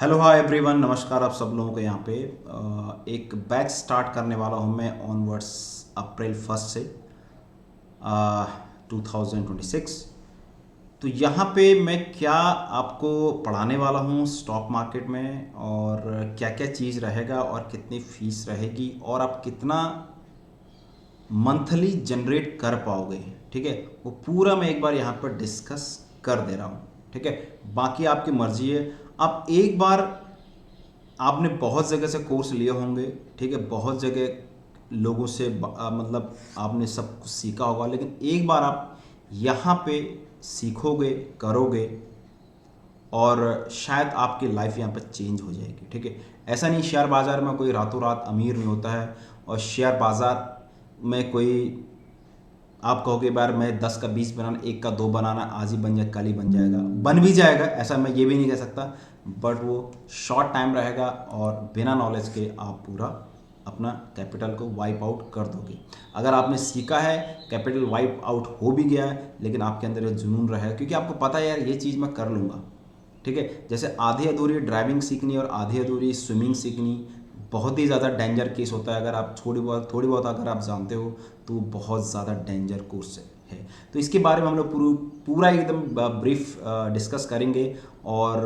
Hello hi everyone, नमस्कार आप सब लोगों को। यहाँ पे एक बैच स्टार्ट करने वाला हूँ मैं ऑनवर्ड्स अप्रैल 1 से 2026। तो यहाँ पे मैं क्या आपको पढ़ाने वाला हूँ स्टॉक मार्केट में, और क्या क्या चीज़ रहेगा और कितनी फीस रहेगी और आप कितना मंथली जनरेट कर पाओगे। ठीक है, वो पूरा मैं एक बार यहाँ पर डिस्कस कर दे रहा हूँ। ठीक है, बाकी आपकी मर्जी है। आप एक बार आपने बहुत जगह से कोर्स लिए होंगे, ठीक है, बहुत जगह लोगों से मतलब आपने सब कुछ सीखा होगा, लेकिन एक बार आप यहाँ पे सीखोगे, करोगे, और शायद आपकी लाइफ यहाँ पर चेंज हो जाएगी। ठीक है, ऐसा नहीं शेयर बाज़ार में कोई रातों रात अमीर नहीं होता है, और शेयर बाज़ार में कोई आप कहोगे बार मैं 10 का 20 बनाना, 1 का 2 बनाना, आज ही बन जाए कल ही बन जाएगा, बन भी जाएगा, ऐसा मैं ये भी नहीं कह सकता, बट वो शॉर्ट टाइम रहेगा और बिना नॉलेज के आप पूरा अपना कैपिटल को वाइप आउट कर दोगे। अगर आपने सीखा है, कैपिटल वाइप आउट हो भी गया है, लेकिन आपके अंदर ये जुनून रहेगा क्योंकि आपको पता है यार ये चीज़ मैं कर लूँगा। ठीक है, जैसे आधी अधूरी ड्राइविंग सीखनी और आधी अधूरी स्विमिंग सीखनी बहुत ही ज़्यादा डेंजर केस होता है। अगर आप थोड़ी बहुत अगर आप जानते हो तो बहुत ज़्यादा डेंजर कोर्स है। तो इसके बारे में हम लोग पूरा एकदम ब्रीफ डिस्कस करेंगे। और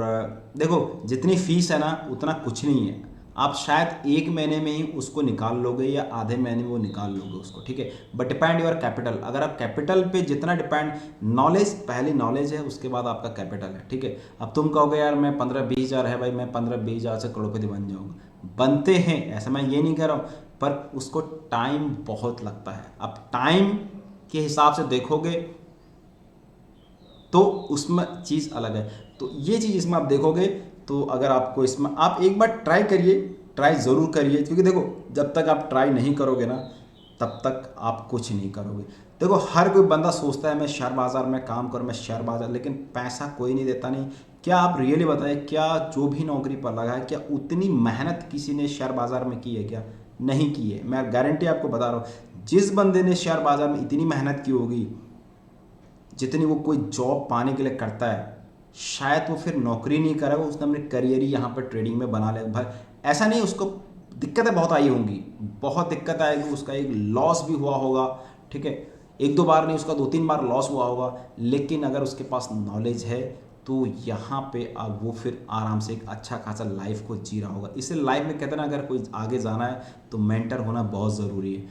देखो, जितनी फीस है ना उतना कुछ नहीं है। आप शायद 1 महीने में ही उसको निकाल लोगे या आधे महीने में वो निकाल लोगे उसको। ठीक है, बट डिपेंड योर कैपिटल। अगर आप कैपिटल पे जितना डिपेंड, नॉलेज पहली नॉलेज है, उसके बाद आपका कैपिटल है। ठीक है, अब तुम कहोगे यार मैं 15-20 हज़ार है भाई, मैं 15-20 हज़ार से करोड़पति बन जाऊँगा। बनते हैं, ऐसा मैं ये नहीं कह रहा हूँ, पर उसको टाइम बहुत लगता है। अब टाइम के हिसाब से देखोगे तो उसमें चीज़ अलग है। तो ये चीज़ इसमें आप देखोगे तो अगर आपको इसमें आप एक बार ट्राई करिए, ट्राई ज़रूर करिए, क्योंकि देखो जब तक आप ट्राई नहीं करोगे ना तब तक आप कुछ नहीं करोगे। देखो हर कोई बंदा सोचता है मैं शेयर बाज़ार में काम करूँ, मैं शेयर बाज़ार, लेकिन पैसा कोई नहीं देता। नहीं, क्या आप रियली बताएं, क्या जो भी नौकरी पर लगा है क्या उतनी मेहनत किसी ने शेयर बाज़ार में की है? क्या नहीं की है? मैं गारंटी आपको बता रहा हूँ, जिस बंदे ने शेयर बाज़ार में इतनी मेहनत की होगी जितनी वो कोई जॉब पाने के लिए करता है, शायद वो फिर नौकरी नहीं करेगा, उसने अपने करियर ही यहाँ पर ट्रेडिंग में बना लेगा। भाई ऐसा नहीं, उसको दिक्कतें बहुत आई होंगी, बहुत दिक्कत आएगी, उसका एक लॉस भी हुआ होगा। ठीक है, 1-2 बार नहीं, उसका 2-3 बार लॉस हुआ होगा, लेकिन अगर उसके पास नॉलेज है तो यहाँ पे अब वो फिर आराम से एक अच्छा खासा लाइफ को जी रहा होगा। इसलिए लाइफ में कहते हैं ना, अगर कोई आगे जाना है तो मेंटर होना बहुत ज़रूरी है।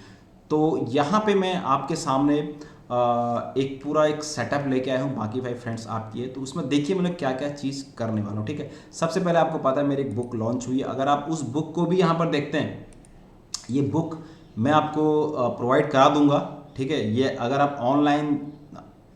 तो यहाँ पे मैं आपके सामने एक पूरा एक सेटअप लेके आया हूँ, बाकी भाई फ्रेंड्स आपकी है, तो उसमें देखिए मैंने क्या क्या चीज़ करने वाला हूँ। ठीक है, सबसे पहले आपको पता है मेरी एक बुक लॉन्च हुई है। अगर आप उस बुक को भी यहाँ पर देखते हैं, ये बुक मैं आपको प्रोवाइड करा दूंगा। ठीक है, ये अगर आप ऑनलाइन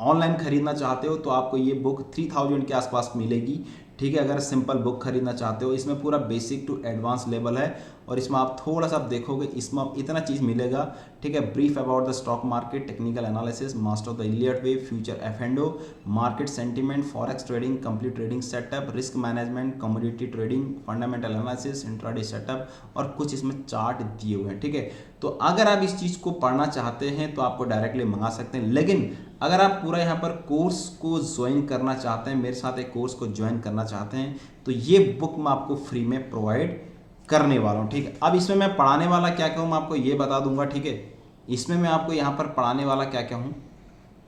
ऑनलाइन खरीदना चाहते हो तो आपको ये बुक 3000 के आसपास मिलेगी। ठीक है, अगर सिंपल बुक खरीदना चाहते हो, इसमें पूरा बेसिक टू एडवांस लेवल है, और इसमें आप थोड़ा सा देखोगे इसमें आप इतना चीज़ मिलेगा। ठीक है, brief about the stock market, technical analysis, master the Elliott wave, future F and O, market sentiment, forex trading, complete trading setup, risk management, commodity trading, fundamental analysis, intraday setup, और कुछ इसमें चार्ट दिए हुए हैं। ठीक है, तो अगर आप इस चीज़ को पढ़ना चाहते हैं तो आपको डायरेक्टली मंगा सकते हैं, लेकिन अगर आप पूरा यहाँ पर कोर्स को ज्वाइन करना चाहते हैं, मेरे साथ एक कोर्स को ज्वाइन करना चाहते हैं, तो ये बुक मैं आपको फ्री में प्रोवाइड करने वाला हूँ। ठीक है, अब इसमें मैं पढ़ाने वाला क्या क्या हूँ मैं आपको ये बता दूंगा। ठीक है, इसमें मैं आपको यहाँ पर पढ़ाने वाला क्या क्या हूँ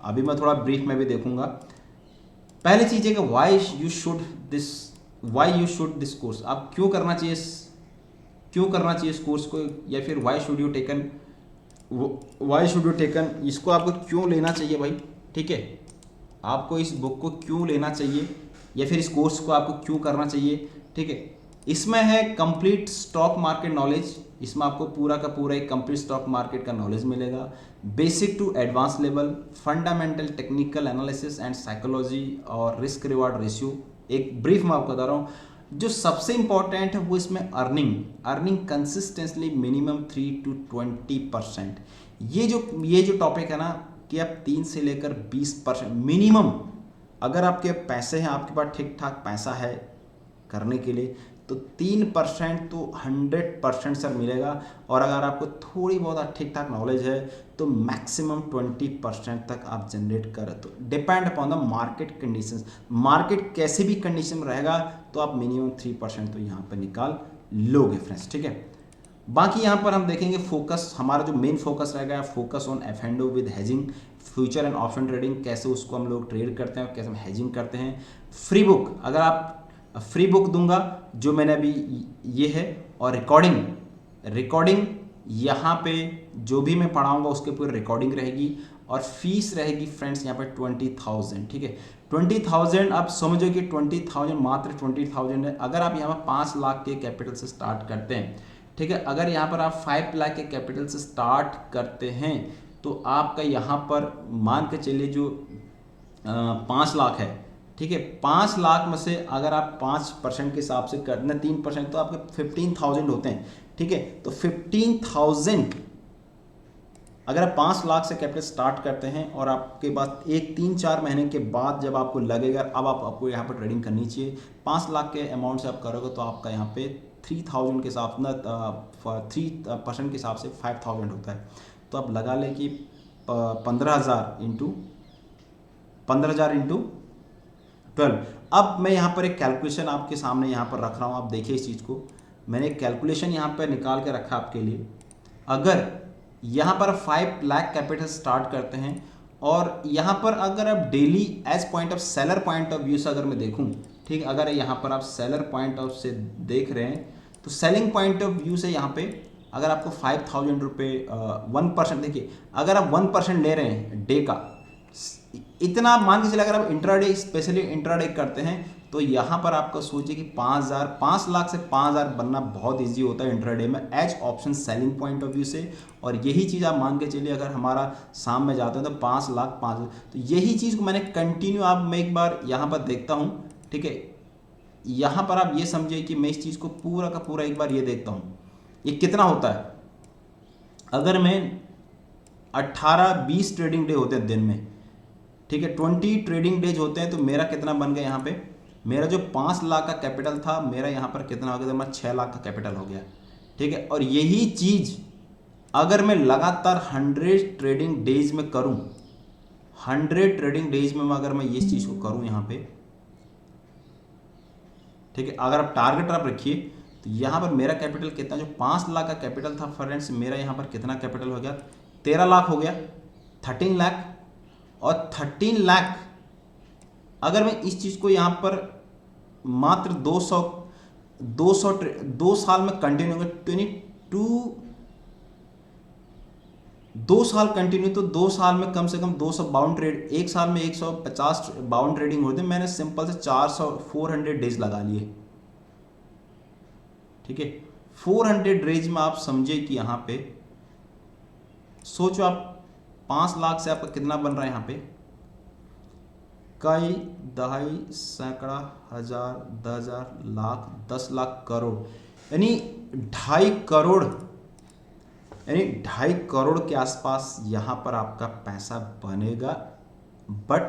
अभी मैं थोड़ा ब्रीफ में भी देखूंगा। पहली चीज़ है कि why you should this course, आप क्यों करना चाहिए इस कोर्स को, या फिर वाई शुड यू टेकन, इसको आपको क्यों लेना चाहिए भाई। ठीक है, आपको इस बुक को क्यों लेना चाहिए या फिर इस कोर्स को आपको क्यों करना चाहिए। ठीक है, इसमें है कंप्लीट स्टॉक मार्केट नॉलेज। इसमें आपको पूरा का पूरा एक कंप्लीट स्टॉक मार्केट का नॉलेज मिलेगा, basic to advance level, fundamental, technical analysis and psychology, और रिस्क रिवार्ड रेशियो। एक ब्रीफ में आपको बता रहा हूँ, जो सबसे इंपॉर्टेंट है वो इसमें अर्निंग कंसिस्टेंटली मिनिमम 3 to 20%। ये जो टॉपिक है ना, कि आप 3 से लेकर 20% मिनिमम, अगर आपके पैसे हैं, आपके पास ठीक ठाक पैसा है, करने के लिए, तो 3% तो 100% सर मिलेगा। और अगर आपको थोड़ी बहुत ठीक ठाक नॉलेज है तो मैक्सिमम 20% तक आप जनरेट करें। तो depend upon the market conditions, market कैसे भी कंडीशन में रहेगा तो आप मिनिमम 3% तो यहाँ पर निकाल लोगे फ्रेंड्स, ठीक है। बाकी यहाँ पर हम देखेंगे फोकस, हमारा जो मेन फोकस रहेगा focus on F&O with hedging, future and option trading, कैसे उसको हम लोग ट्रेड करते हैं और कैसे हम हेजिंग करते हैं। फ्री बुक, अगर आप फ्री बुक दूंगा जो मैंने अभी ये है, और रिकॉर्डिंग यहाँ पे जो भी मैं पढ़ाऊंगा उसके पूरी रिकॉर्डिंग रहेगी, और फीस रहेगी फ्रेंड्स यहाँ पे 20,000, ठीक है। 20,000 आप समझो कि 20,000 मात्र 20,000 है। अगर आप यहाँ पर 5 लाख के कैपिटल से स्टार्ट करते हैं, ठीक है, अगर यहाँ पर आप 5 लाख के कैपिटल से स्टार्ट करते हैं तो आपका यहाँ पर मान के चलिए जो 5 लाख है, ठीक है, 5 लाख में से अगर आप 5% के हिसाब से करना 3% तो आपके 15,000 होते हैं, ठीक है। तो 15,000 अगर आप 5 लाख से कैपिटल स्टार्ट करते हैं और आपके पास 3-4 महीने के बाद जब आपको लगेगा अब आपको यहाँ पर ट्रेडिंग करनी चाहिए, 5 लाख के अमाउंट से आप करोगे तो आपका यहाँ पे 3,000 के हिसाब से 3% के हिसाब से 5,000 होता है। तो आप लगा लें कि 15,000 इंटू 12। अब मैं यहाँ पर एक कैलकुलेशन आपके सामने यहाँ पर रख रहा हूँ, आप देखिए इस चीज़ को, मैंने एक कैलकुलेशन यहाँ पर निकाल के रखा आपके लिए। अगर यहाँ पर 5 लाख कैपिटल स्टार्ट करते हैं और यहाँ पर अगर आप daily as point of seller point of view से अगर मैं देखूँ, ठीक, अगर यहाँ पर आप सेलर पॉइंट ऑफ से देख रहे हैं तो सेलिंग पॉइंट ऑफ व्यू से यहाँ पे अगर आपको 5,000 रुपये 1%, देखिए अगर आप 1% ले रहे हैं डे का, इतना मान के चलिए अगर आप इंट्राडे स्पेशली इंट्राडे करते हैं तो यहाँ पर आपका सोचिए कि 5 लाख से 5,000 बनना बहुत इजी होता है इंट्राडे में as option selling point of view से। और यही चीज़ आप मान के चलिए अगर हमारा शाम में जाते हैं तो 5 लाख 5, तो यही चीज़ को मैंने कंटिन्यू, आप मैं एक बार यहाँ पर देखता हूँ, ठीक है, यहाँ पर आप ये समझिए कि मैं इस चीज़ को पूरा का पूरा एक बार ये देखता हूँ ये कितना होता है। अगर मैं 18-20 ट्रेडिंग डे होते हैं दिन में, ठीक है, 20 ट्रेडिंग डेज होते हैं, तो मेरा कितना बन गया यहाँ पे, मेरा जो 5 लाख का कैपिटल था मेरा यहाँ पर कितना हो गया, तो मेरा 6 लाख का कैपिटल हो गया, ठीक है। और यही चीज़ अगर मैं लगातार 100 ट्रेडिंग डेज में करूँ, 100 ट्रेडिंग डेज में अगर मैं इस चीज़ को करूँ यहाँ पे, ठीक है, अगर आप टारगेट आप रखिए तो यहाँ पर मेरा कैपिटल कितना, जो 5 लाख का कैपिटल था फ्रेंड्स, मेरा यहाँ पर कितना कैपिटल हो गया, 13 लाख हो गया, 13 लाख। और 13 लाख अगर मैं इस चीज़ को यहाँ पर मात्र 2 साल में कंटिन्यू कर 2 साल कंटिन्यू, तो 2 साल में कम से कम 252 ट्रेड, एक साल में 152 ट्रेडिंग होते हैं। मैंने सिंपल से 400 डेज लगा लिए, ठीक है। 400 डेज में आप समझे कि यहाँ पे सोचो आप 5 लाख से आपका कितना बन रहा है यहाँ पे, कई दहाई सैकड़ा हजार 10,000 लाख 10 लाख करोड़, यानी 2.5 करोड़ के आसपास यहाँ पर आपका पैसा बनेगा। बट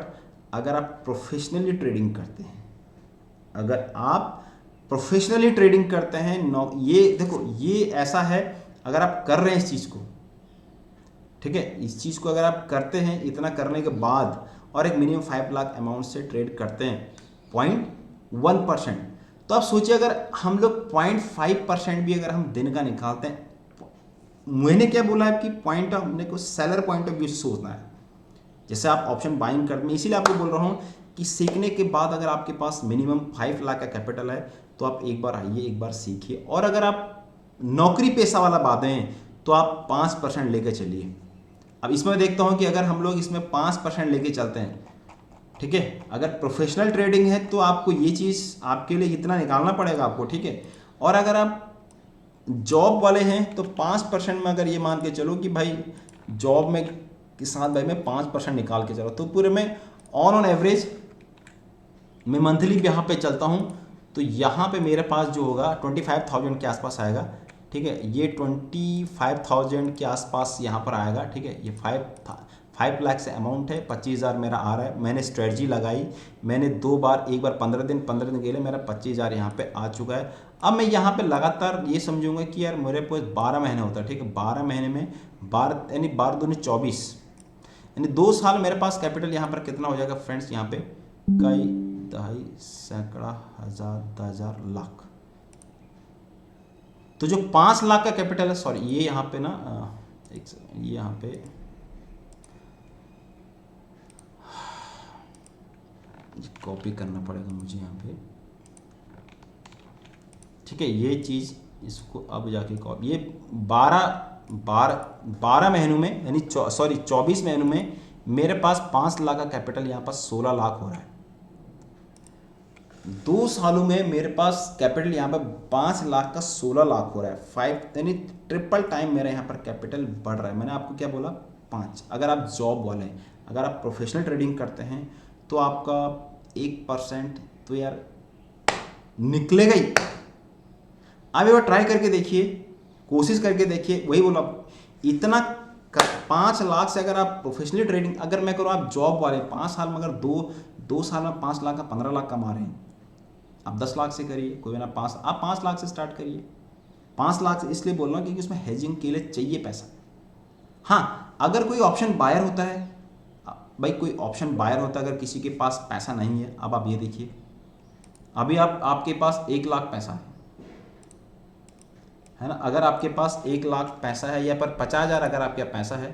अगर आप प्रोफेशनली ट्रेडिंग करते हैं, अगर आप प्रोफेशनली ट्रेडिंग करते हैं, ये देखो ये ऐसा है, अगर आप कर रहे हैं इस चीज़ को, ठीक है, इस चीज़ को अगर आप करते हैं, इतना करने के बाद और एक मिनिमम 5 लाख अमाउंट से ट्रेड करते हैं 0.1%, तो आप सोचिए अगर हम लोग 0.5% भी अगर हम दिन का निकालते हैं, मैंने क्या बोला है कि पॉइंट ऑफ हमने को सेलर पॉइंट ऑफ व्यू से सोचना है। जैसे आप ऑप्शन बाइंग करते हैं, इसीलिए आपको बोल रहा हूँ कि सीखने के बाद अगर आपके पास मिनिमम 5 लाख का कैपिटल है तो आप एक बार आइए, एक बार सीखिए। और अगर आप नौकरी पेशा वाला बातें हैं तो आप 5% लेकर चलिए। अब इसमें देखता हूँ कि अगर हम लोग इसमें 5% लेके चलते हैं, ठीक है, अगर प्रोफेशनल ट्रेडिंग है तो आपको ये चीज़ आपके लिए इतना निकालना पड़ेगा आपको, ठीक है। और अगर आप जॉब वाले हैं तो 5% में अगर ये मान के चलो कि भाई जॉब में के साथ भाई मैं 5% निकाल के चलो, तो पूरे में ऑन एवरेज मैं मंथली यहाँ पे चलता हूँ तो यहाँ पे मेरे पास जो होगा 25,000 के आसपास आएगा, ठीक है। ये 25,000 के आसपास यहाँ पर आएगा, ठीक है। ये 5 लाख से अमाउंट है, 25,000 मेरा आ रहा है। मैंने स्ट्रेटजी लगाई, मैंने 2 बार, एक बार 15 दिन के लिए मेरा 25,000 यहाँ पे आ चुका है। अब मैं यहाँ पे लगातार ये समझूंगा कि यार मेरे पास 12 महीने होता है, ठीक है, 12 महीने में 12 यानी 12 दूनी 24, यानी 2 साल मेरे पास कैपिटल यहाँ पर कितना हो जाएगा फ्रेंड्स, यहाँ पे कई दहाई सैकड़ा हज़ार 10,000 लाख। तो जो 5 लाख का कैपिटल है, सॉरी ये यहाँ पे ना एक ये यहाँ पे कॉपी करना पड़ेगा मुझे यहाँ पे, ठीक है, ये चीज़ इसको अब जाके कॉपी, ये 12 महीनों में यानी सॉरी 24 महीनों में मेरे पास 5 लाख का कैपिटल यहाँ पास 16 लाख हो रहा है। 2 सालों में मेरे पास कैपिटल यहाँ पर 5 लाख का 16 लाख हो रहा है। 5 यानी ट्रिपल टाइम मेरा यहाँ पर कैपिटल बढ़ रहा है। मैंने आपको क्या बोला, 5। अगर आप जॉब वाले हैं, अगर आप प्रोफेशनल ट्रेडिंग करते हैं तो आपका 1% तो यार निकलेगा ही। आप एक बार ट्राई करके देखिए, कोशिश करके देखिए, वही बोला इतना 5 लाख से अगर आप प्रोफेशनली ट्रेडिंग अगर मैं करूँ, आप जॉब वाले 5 साल में अगर दो साल में 5 लाख का 15 लाख कमा रहे हैं, आप 10 लाख से करिए, कोई ना आप 5 लाख से स्टार्ट करिए। 5 लाख से इसलिए बोल रहा हूँ क्योंकि उसमें हेजिंग के लिए चाहिए पैसा। हाँ, अगर कोई ऑप्शन बायर होता है भाई, कोई ऑप्शन बायर होता है, अगर किसी के पास पैसा नहीं है, अब आप ये देखिए, अभी आपके पास 1 लाख पैसा है ना, अगर आपके पास 1 लाख पैसा है या पर 50,000 अगर आपके पैसा है,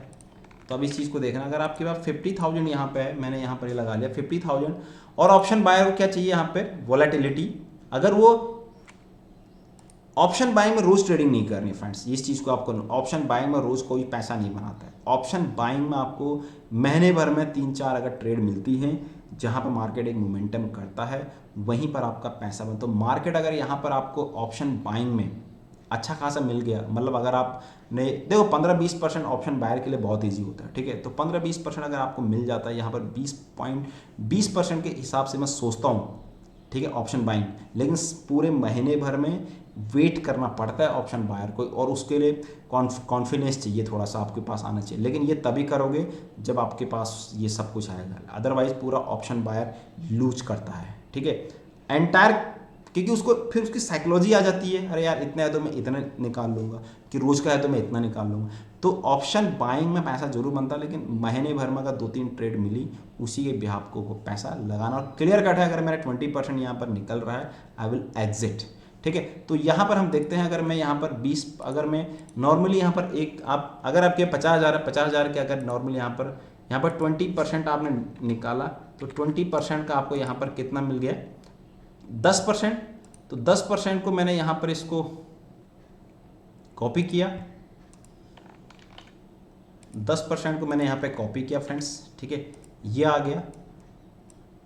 तो अब इस चीज़ को देखना, अगर आपके पास 50,000 यहाँ पे है, मैंने यहाँ पर ये लगा लिया 50,000, और ऑप्शन बायर को क्या चाहिए यहाँ पे, वोलेटिलिटी। अगर वो ऑप्शन बाइंग में रोज ट्रेडिंग नहीं करनी फ्रेंड्स, इस चीज़ को आपको, ऑप्शन बाइंग में रोज कोई पैसा नहीं बनाता है। ऑप्शन बाइंग में आपको महीने भर में 3-4 अगर ट्रेड मिलती हैं, जहाँ पर मार्केट एक मोमेंटम करता है, वहीं पर आपका पैसा बनता। तो मार्केट अगर यहाँ पर आपको ऑप्शन बाइंग में अच्छा खासा मिल गया, मतलब अगर आपने देखो 15-20% ऑप्शन बायर के लिए बहुत इजी होता है, ठीक है, तो 15-20% अगर आपको मिल जाता है यहाँ पर 20% के हिसाब से मैं सोचता हूँ, ठीक है, ऑप्शन बाइंग। लेकिन पूरे महीने भर में वेट करना पड़ता है ऑप्शन बायर को, और उसके लिए कॉन्फिडेंस चाहिए, थोड़ा सा आपके पास आना चाहिए। लेकिन ये तभी करोगे जब आपके पास ये सब कुछ आएगा, अदरवाइज पूरा ऑप्शन बायर लूज करता है, ठीक है, एंटायर, क्योंकि उसको फिर उसकी साइकोलॉजी आ जाती है, अरे यार इतना है तो मैं इतना निकाल लूँगा, कि रोज़ का है तो मैं इतना निकाल लूँगा। तो ऑप्शन बाइंग में पैसा जरूर बनता है, लेकिन महीने भर में अगर 2-3 ट्रेड मिली, उसी के बिहाफ को पैसा लगाना, और क्लियर कट है, अगर मेरा 20% यहाँ पर निकल रहा है, आई विल एग्जिट, ठीक है। तो यहाँ पर हम देखते हैं, अगर मैं यहाँ पर 20, अगर मैं नॉर्मली यहाँ पर एक आप अगर आपके 50,000 है, 50,000 के अगर नॉर्मली यहाँ पर 20% आपने निकाला, तो 20% का आपको यहाँ पर कितना मिल गया, 10%। तो 10% को मैंने यहाँ पर इसको कॉपी किया, 10% को मैंने यहाँ पे कॉपी किया फ्रेंड्स, ठीक है, ये आ गया।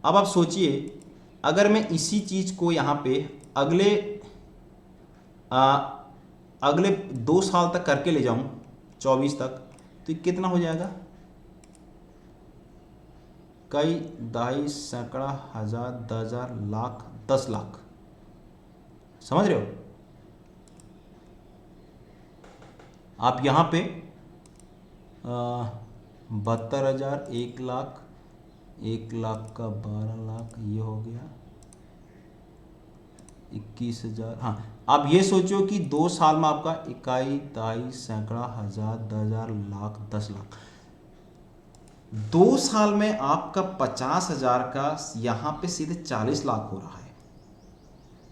अब आप सोचिए, अगर मैं इसी चीज़ को यहाँ पे अगले 2 साल तक करके ले जाऊँ, 24 तक, तो कितना हो जाएगा, कई दहाई सैकड़ा हज़ार 10,000 लाख 10 लाख, समझ रहे हो आप। यहाँ पे 72,000, 1 लाख, 1 लाख का 12 लाख, ये हो गया 21,000। हाँ, आप ये सोचो कि 2 साल में आपका 21, 22, सैकड़ा हज़ार 10,000 लाख 10 लाख, 2 साल में आपका 50,000 का यहाँ पे सीधे 40 लाख हो रहा है।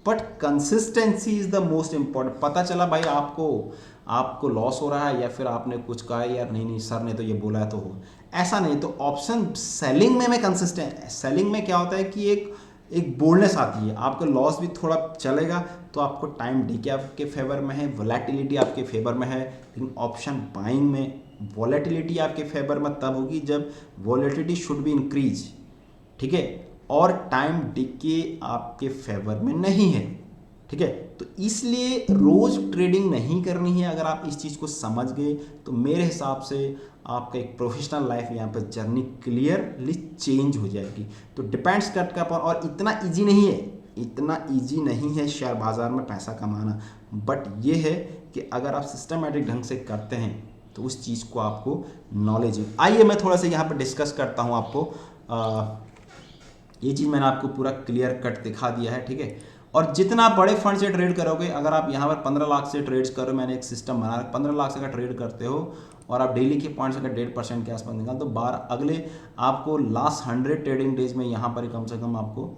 But consistency is the most important. पता चला भाई आपको लॉस हो रहा है, या फिर आपने कुछ कहा यार नहीं सर ने तो ये बोला है तो हो, ऐसा नहीं। तो ऑप्शन सेलिंग में मैं कंसिस्टेंट, सेलिंग में क्या होता है कि एक बोल्डनेस आती है, आपका लॉस भी थोड़ा चलेगा, तो आपको टाइम डी के आपके फेवर में है, वोलेटिलिटी आपके फेवर में है। लेकिन ऑप्शन बाइंग में वोलेटिलिटी आपके फेवर में तब होगी जब वोलेटिलिटी शुड बी इंक्रीज, ठीक है, और टाइम डिके आपके फेवर में नहीं है, ठीक है। तो इसलिए रोज ट्रेडिंग नहीं करनी है। अगर आप इस चीज़ को समझ गए तो मेरे हिसाब से आपका एक प्रोफेशनल लाइफ यहाँ पर जर्नी क्लियरली चेंज हो जाएगी। तो डिपेंड्स करता है, और इतना इजी नहीं है, इतना इजी नहीं है शेयर बाज़ार में पैसा कमाना। बट ये है कि अगर आप सिस्टमेटिक ढंग से करते हैं तो उस चीज़ को आपको नॉलेज है। आइए मैं थोड़ा सा यहाँ पर डिस्कस करता हूँ आपको। ये चीज़ मैंने आपको पूरा क्लियर कट दिखा दिया है, ठीक है। और जितना बड़े फंड से ट्रेड करोगे, अगर आप यहाँ पर 15 लाख से ट्रेड्स करो, मैंने एक सिस्टम बना, 15 लाख से अगर ट्रेड करते हो और आप डेली के पॉइंट्स अगर 1.5% के आसपास निकाल, तो 12 अगले आपको लास्ट 100 ट्रेडिंग डेज में यहाँ पर कम से कम आपको,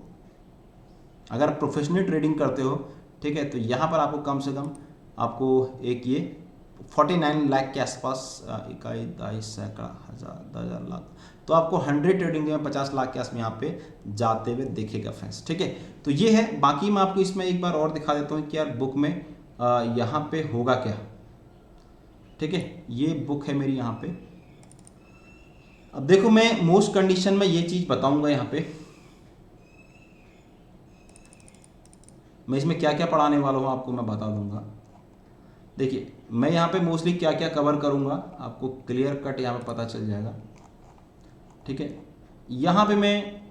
अगर प्रोफेशनल ट्रेडिंग करते हो, ठीक है, तो यहाँ पर आपको कम से कम आपको एक ये 49 लाख के आसपास, इकाई 22 सैकड़ा हज़ार 10,000 लाख, तो आपको 100 ट्रेडिंग में 50 लाख के आसपास यहाँ पे जाते हुए दिखेगा फ्रेंड्स, ठीक है। तो ये है। बाकी मैं आपको इसमें एक बार और दिखा देता हूँ कि यार बुक में यहाँ पे होगा क्या, ठीक है। ये बुक है मेरी यहाँ पे। अब देखो मैं मोस्ट कंडीशन में ये चीज़ बताऊंगा यहाँ पे, मैं इसमें क्या क्या पढ़ाने वाला हूँ आपको मैं बता दूंगा। देखिए मैं यहाँ पे मोस्टली क्या क्या कवर करूँगा आपको क्लियर कट यहाँ पे पता चल जाएगा, ठीक है। यहाँ पे मैं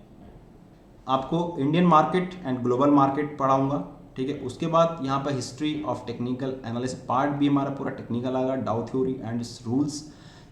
आपको Indian market and global market पढ़ाऊँगा, ठीक है। उसके बाद यहाँ पर history of technical analysis part भी हमारा पूरा टेक्निकल आएगा, Dow theory and its rules.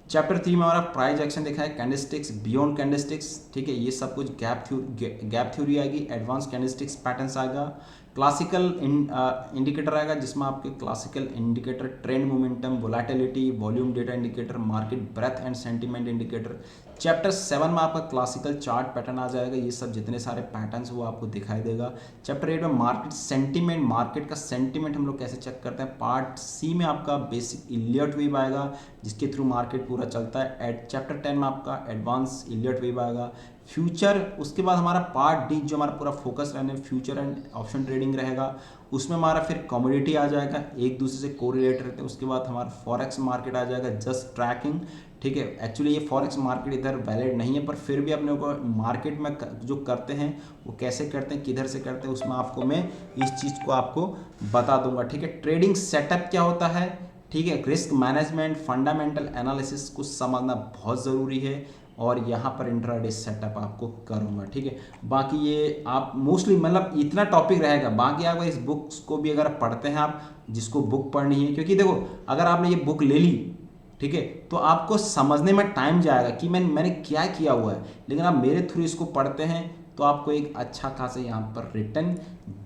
Chapter 3 में हमारा प्राइस एक्शन देखा है, कैंडलस्टिक्स, बियॉन्ड कैंडलस्टिक्स, ठीक है, ये सब कुछ गैप थ्योरी आएगी, एडवांस कैंडलस्टिक्स पैटर्न्स आएगा, क्लासिकल इंडिकेटर आएगा जिसमें आपके classical indicator, trend momentum, volatility, volume data indicator, market breadth and sentiment indicator. Chapter 7 में आपका क्लासिकल चार्ट पैटर्न आ जाएगा, ये सब जितने सारे पैटर्न्स वो आपको दिखाई देगा। चैप्टर 8 में मार्केट सेंटीमेंट, मार्केट का सेंटीमेंट हम लोग कैसे चेक करते हैं। पार्ट सी में आपका बेसिक इलियट वेव आएगा जिसके थ्रू मार्केट पूरा चलता है। एट चैप्टर 10 में आपका एडवांस इलियट वेव आएगा, फ्यूचर। उसके बाद हमारा पार्ट डी जो हमारा पूरा फोकस रहने फ्यूचर एंड ऑप्शन ट्रेडिंग रहेगा, उसमें हमारा फिर कमोडिटी आ जाएगा, एक दूसरे से कोरिलेट रहते हैं। उसके बाद हमारा फॉरेक्स मार्केट आ जाएगा, जस्ट ट्रैकिंग, ठीक है। एक्चुअली ये फॉरेक्स मार्केट इधर वैलिड नहीं है, पर फिर भी अपने को मार्केट में जो करते हैं वो कैसे करते हैं, किधर से करते हैं, उसमें आपको मैं इस चीज़ को आपको बता दूंगा, ठीक है। ट्रेडिंग सेटअप क्या होता है, ठीक है, रिस्क मैनेजमेंट, फंडामेंटल एनालिसिस को समझना बहुत ज़रूरी है, और यहाँ पर इंट्राडे सेटअप आपको करूँगा, ठीक है। बाकी ये आप मोस्टली मतलब इतना टॉपिक रहेगा। बाकी आप इस बुक्स को भी अगर पढ़ते हैं आप, जिसको बुक पढ़नी है, क्योंकि देखो अगर आपने ये बुक ले ली, ठीक है, तो आपको समझने में टाइम जाएगा कि मैंने क्या किया हुआ है, लेकिन आप मेरे थ्रू इसको पढ़ते हैं तो आपको एक अच्छा खासा यहाँ पर रिटर्न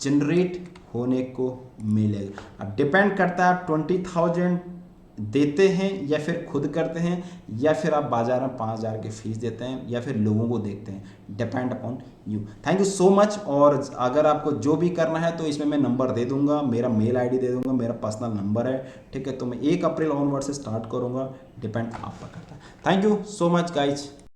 जनरेट होने को मिलेगा। अब डिपेंड करता है आप 20,000 देते हैं या फिर खुद करते हैं, या फिर आप बाजार में 5,000 की फीस देते हैं, या फिर लोगों को देखते हैं, depend upon you. Thank you so much. और अगर आपको जो भी करना है तो इसमें मैं नंबर दे दूंगा, मेरा मेल आईडी दे दूंगा, मेरा पर्सनल नंबर है, ठीक है। तो मैं 1 अप्रैल ऑनवर्ड से स्टार्ट करूंगा, डिपेंड आप पर करता है। Thank you so much guys.